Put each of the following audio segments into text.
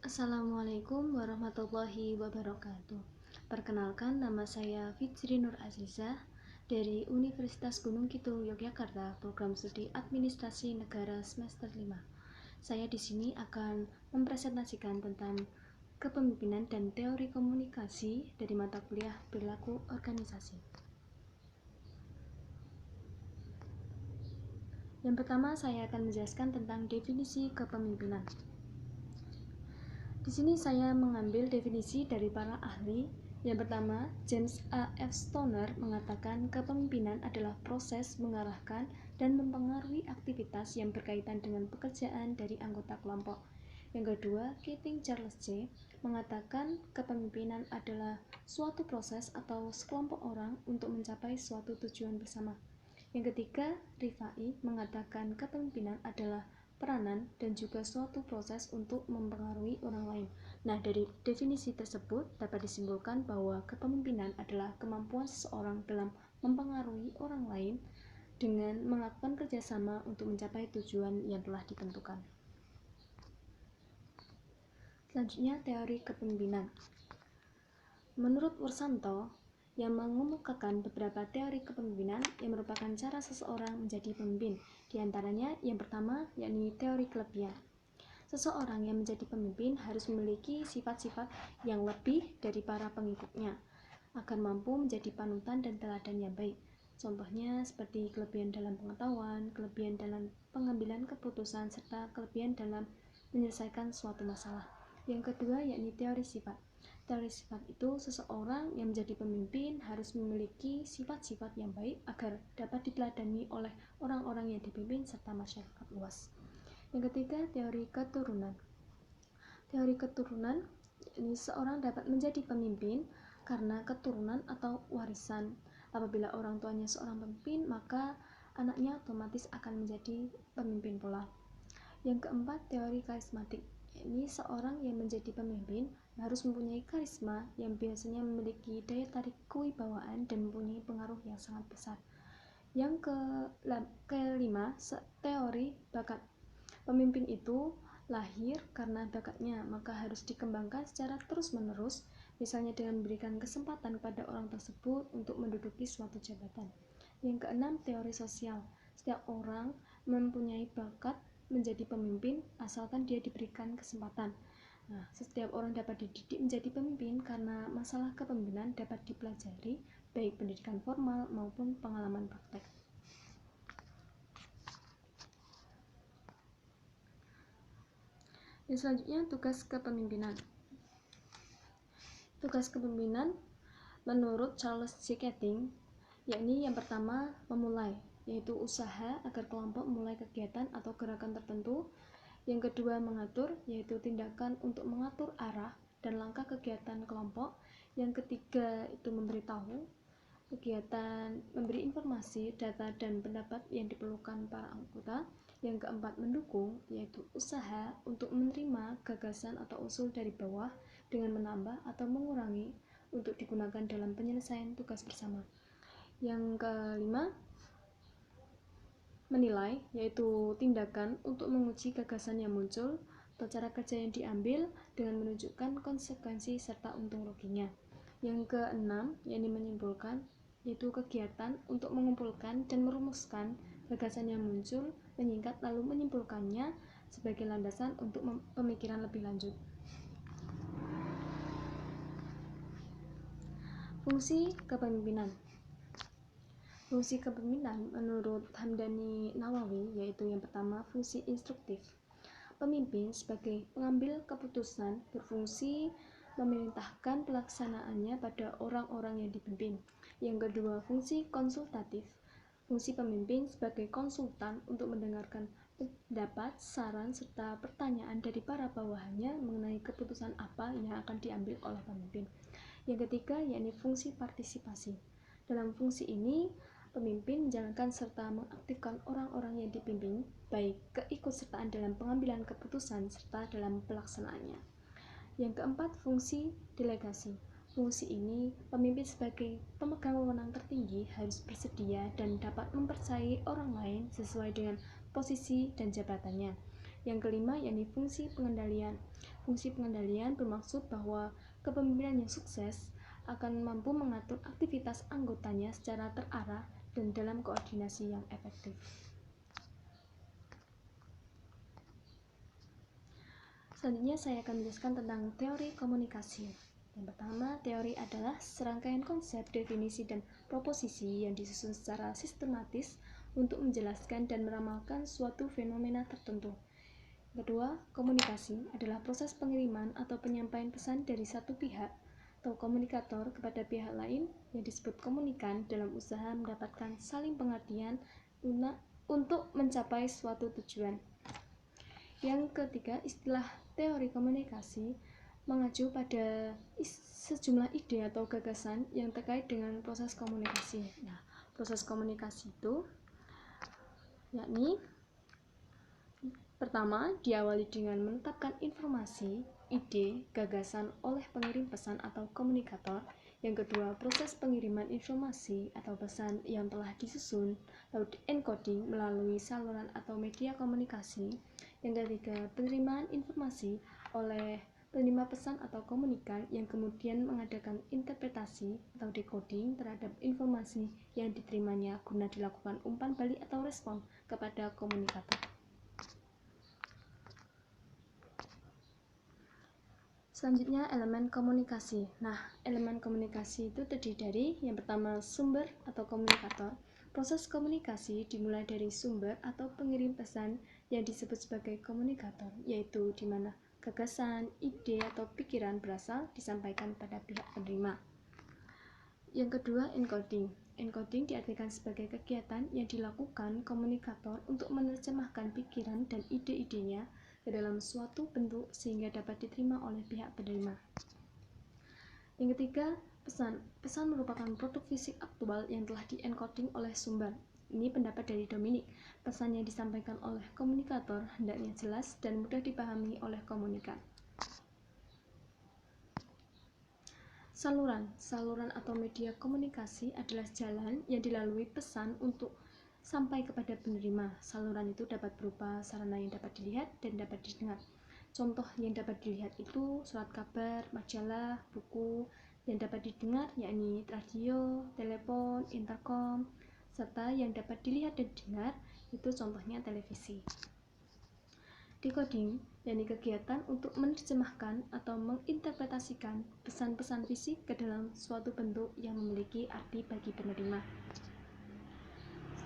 Assalamualaikum warahmatullahi wabarakatuh. Perkenalkan, nama saya Fitri Nur Azizah dari Universitas Gunung Kidul, Yogyakarta, program studi Administrasi Negara semester 5. Saya di sini akan mempresentasikan tentang kepemimpinan dan teori komunikasi dari mata kuliah perilaku organisasi. Yang pertama, saya akan menjelaskan tentang definisi kepemimpinan. Di sini saya mengambil definisi dari para ahli. Yang pertama, James A. F. Stoner mengatakan kepemimpinan adalah proses mengarahkan dan mempengaruhi aktivitas yang berkaitan dengan pekerjaan dari anggota kelompok. Yang kedua, Keating Charles J. mengatakan kepemimpinan adalah suatu proses atau sekelompok orang untuk mencapai suatu tujuan bersama. Yang ketiga, Rifai mengatakan kepemimpinan adalah peranan dan juga suatu proses untuk mempengaruhi orang lain. Nah, dari definisi tersebut dapat disimpulkan bahwa kepemimpinan adalah kemampuan seseorang dalam mempengaruhi orang lain dengan melakukan kerjasama untuk mencapai tujuan yang telah ditentukan. Selanjutnya, teori kepemimpinan. Menurut Wursanto, yang mengemukakan beberapa teori kepemimpinan yang merupakan cara seseorang menjadi pemimpin. Di antaranya, yang pertama, yakni teori kelebihan. Seseorang yang menjadi pemimpin harus memiliki sifat-sifat yang lebih dari para pengikutnya, agar mampu menjadi panutan dan teladan yang baik. Contohnya seperti kelebihan dalam pengetahuan, kelebihan dalam pengambilan keputusan, serta kelebihan dalam menyelesaikan suatu masalah. Yang kedua, yakni teori sifat. Teori sifat itu seseorang yang menjadi pemimpin harus memiliki sifat-sifat yang baik agar dapat diteladani oleh orang-orang yang dipimpin serta masyarakat luas. Yang ketiga, teori keturunan. Teori keturunan, ini seorang dapat menjadi pemimpin karena keturunan atau warisan. Apabila orang tuanya seorang pemimpin, maka anaknya otomatis akan menjadi pemimpin pula. Yang keempat, teori karismatik. Ini seorang yang menjadi pemimpin harus mempunyai karisma yang biasanya memiliki daya tarik kewibawaan dan mempunyai pengaruh yang sangat besar. Yang kelima, teori bakat. Pemimpin itu lahir karena bakatnya, maka harus dikembangkan secara terus-menerus, misalnya dengan memberikan kesempatan kepada orang tersebut untuk menduduki suatu jabatan. Yang keenam, teori sosial. Setiap orang mempunyai bakat menjadi pemimpin asalkan dia diberikan kesempatan. Nah, setiap orang dapat dididik menjadi pemimpin karena masalah kepemimpinan dapat dipelajari baik pendidikan formal maupun pengalaman praktek. Yang selanjutnya, tugas kepemimpinan. Tugas kepemimpinan menurut Charles J. Keating, yakni yang pertama, memulai, yaitu usaha agar kelompok memulai kegiatan atau gerakan tertentu. Yang kedua, mengatur, yaitu tindakan untuk mengatur arah dan langkah kegiatan kelompok. Yang ketiga, itu memberitahu, kegiatan memberi informasi, data, dan pendapat yang diperlukan para anggota. Yang keempat, mendukung, yaitu usaha untuk menerima gagasan atau usul dari bawah dengan menambah atau mengurangi untuk digunakan dalam penyelesaian tugas bersama. Yang kelima, menilai, yaitu tindakan untuk menguji gagasan yang muncul atau cara kerja yang diambil dengan menunjukkan konsekuensi serta untung ruginya. Yang keenam, yakni menyimpulkan, yaitu kegiatan untuk mengumpulkan dan merumuskan gagasan yang muncul, menyingkat lalu menyimpulkannya sebagai landasan untuk pemikiran lebih lanjut. Fungsi kepemimpinan. Fungsi kepemimpinan menurut Hamdani Nawawi yaitu yang pertama, fungsi instruktif. Pemimpin sebagai pengambil keputusan berfungsi memerintahkan pelaksanaannya pada orang-orang yang dipimpin. Yang kedua, fungsi konsultatif. Fungsi pemimpin sebagai konsultan untuk mendengarkan pendapat, saran, serta pertanyaan dari para bawahannya mengenai keputusan apa yang akan diambil oleh pemimpin. Yang ketiga, yakni fungsi partisipasi. Dalam fungsi ini, pemimpin menjalankan serta mengaktifkan orang-orang yang dipimpin, baik keikutsertaan dalam pengambilan keputusan serta dalam pelaksanaannya. Yang keempat, fungsi delegasi. Fungsi ini, pemimpin sebagai pemegang wewenang tertinggi harus bersedia dan dapat mempercayai orang lain sesuai dengan posisi dan jabatannya. Yang kelima, yakni fungsi pengendalian. Fungsi pengendalian bermaksud bahwa kepemimpinan yang sukses akan mampu mengatur aktivitas anggotanya secara terarah dan dalam koordinasi yang efektif. Selanjutnya saya akan menjelaskan tentang teori komunikasi. Yang pertama, teori adalah serangkaian konsep, definisi, dan proposisi yang disusun secara sistematis untuk menjelaskan dan meramalkan suatu fenomena tertentu. Kedua, komunikasi adalah proses pengiriman atau penyampaian pesan dari satu pihak atau komunikator kepada pihak lain yang disebut komunikan dalam usaha mendapatkan saling pengertian untuk mencapai suatu tujuan. Yang ketiga, istilah teori komunikasi mengacu pada sejumlah ide atau gagasan yang terkait dengan proses komunikasi. Nah, proses komunikasi itu yakni pertama, diawali dengan menetapkan informasi, ide, gagasan oleh pengirim pesan atau komunikator. Yang kedua, proses pengiriman informasi atau pesan yang telah disusun lalu encoding melalui saluran atau media komunikasi. Yang ketiga, penerimaan informasi oleh penerima pesan atau komunikan yang kemudian mengadakan interpretasi atau decoding terhadap informasi yang diterimanya guna dilakukan umpan balik atau respon kepada komunikator. Selanjutnya, elemen komunikasi. Nah, elemen komunikasi itu terdiri dari yang pertama, sumber atau komunikator. Proses komunikasi dimulai dari sumber atau pengirim pesan yang disebut sebagai komunikator, yaitu di mana gagasan, ide, atau pikiran berasal disampaikan pada pihak penerima. Yang kedua, encoding. Encoding diartikan sebagai kegiatan yang dilakukan komunikator untuk menerjemahkan pikiran dan ide-idenya ke dalam suatu bentuk sehingga dapat diterima oleh pihak penerima. Yang ketiga, pesan. Pesan merupakan produk fisik aktual yang telah di-encoding oleh sumber. Ini pendapat dari Dominic. Pesan yang disampaikan oleh komunikator hendaknya jelas dan mudah dipahami oleh komunikan. Saluran atau media komunikasi adalah jalan yang dilalui pesan untuk sampai kepada penerima. Saluran itu dapat berupa sarana yang dapat dilihat dan dapat didengar. Contoh yang dapat dilihat itu surat kabar, majalah, buku. Yang dapat didengar yakni radio, telepon, intercom, serta yang dapat dilihat dan didengar itu contohnya televisi. Decoding, yakni kegiatan untuk menerjemahkan atau menginterpretasikan pesan-pesan fisik ke dalam suatu bentuk yang memiliki arti bagi penerima.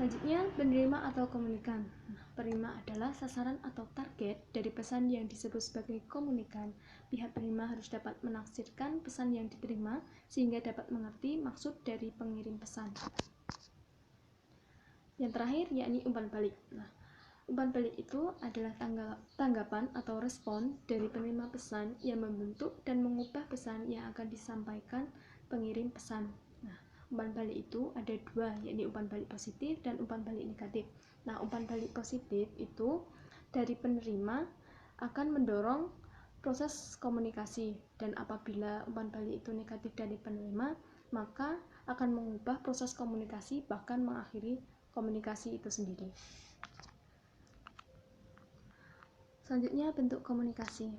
Selanjutnya, penerima atau komunikan. Penerima adalah sasaran atau target dari pesan yang disebut sebagai komunikan. Pihak penerima harus dapat menafsirkan pesan yang diterima sehingga dapat mengerti maksud dari pengirim pesan. Yang terakhir, yakni umpan balik. Umpan balik itu adalah tanggapan atau respon dari penerima pesan yang membentuk dan mengubah pesan yang akan disampaikan pengirim pesan. Umpan balik itu ada dua, yakni umpan balik positif dan umpan balik negatif. Umpan balik positif itu dari penerima akan mendorong proses komunikasi, dan apabila umpan balik itu negatif dari penerima, maka akan mengubah proses komunikasi, bahkan mengakhiri komunikasi itu sendiri. Selanjutnya, bentuk komunikasi.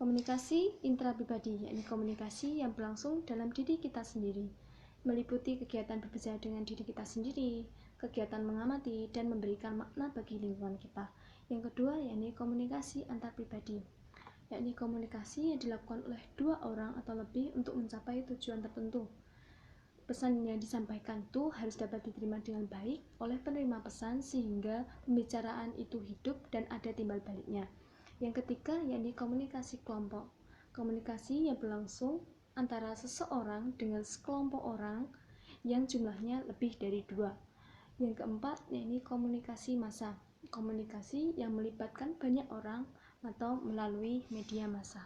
Komunikasi intrapribadi, yakni komunikasi yang berlangsung dalam diri kita sendiri, meliputi kegiatan berbicara dengan diri kita sendiri, kegiatan mengamati dan memberikan makna bagi lingkungan kita. Yang kedua, yakni komunikasi antar pribadi, yakni komunikasi yang dilakukan oleh dua orang atau lebih untuk mencapai tujuan tertentu. Pesan yang disampaikan itu harus dapat diterima dengan baik oleh penerima pesan sehingga pembicaraan itu hidup dan ada timbal baliknya. Yang ketiga, yakni komunikasi kelompok. Komunikasi yang berlangsung antara seseorang dengan sekelompok orang yang jumlahnya lebih dari dua. Yang keempat, yakni komunikasi massa. Komunikasi yang melibatkan banyak orang atau melalui media massa.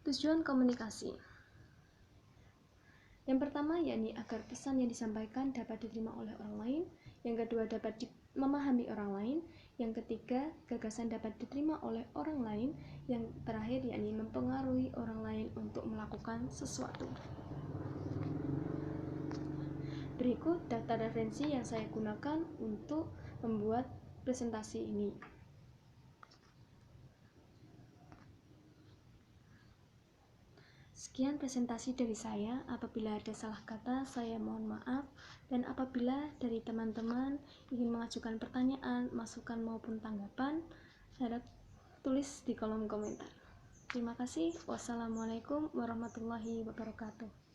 Tujuan komunikasi. Yang pertama, yakni agar pesan yang disampaikan dapat diterima oleh orang lain. Yang kedua, dapat memahami orang lain. Yang ketiga, gagasan dapat diterima oleh orang lain. Yang terakhir, yakni mempengaruhi orang lain untuk melakukan sesuatu. Berikut daftar referensi yang saya gunakan untuk membuat presentasi ini. Sekian presentasi dari saya. Apabila ada salah kata, saya mohon maaf. Dan apabila dari teman-teman ingin mengajukan pertanyaan, masukan maupun tanggapan, harap tulis di kolom komentar. Terima kasih. Wassalamualaikum warahmatullahi wabarakatuh.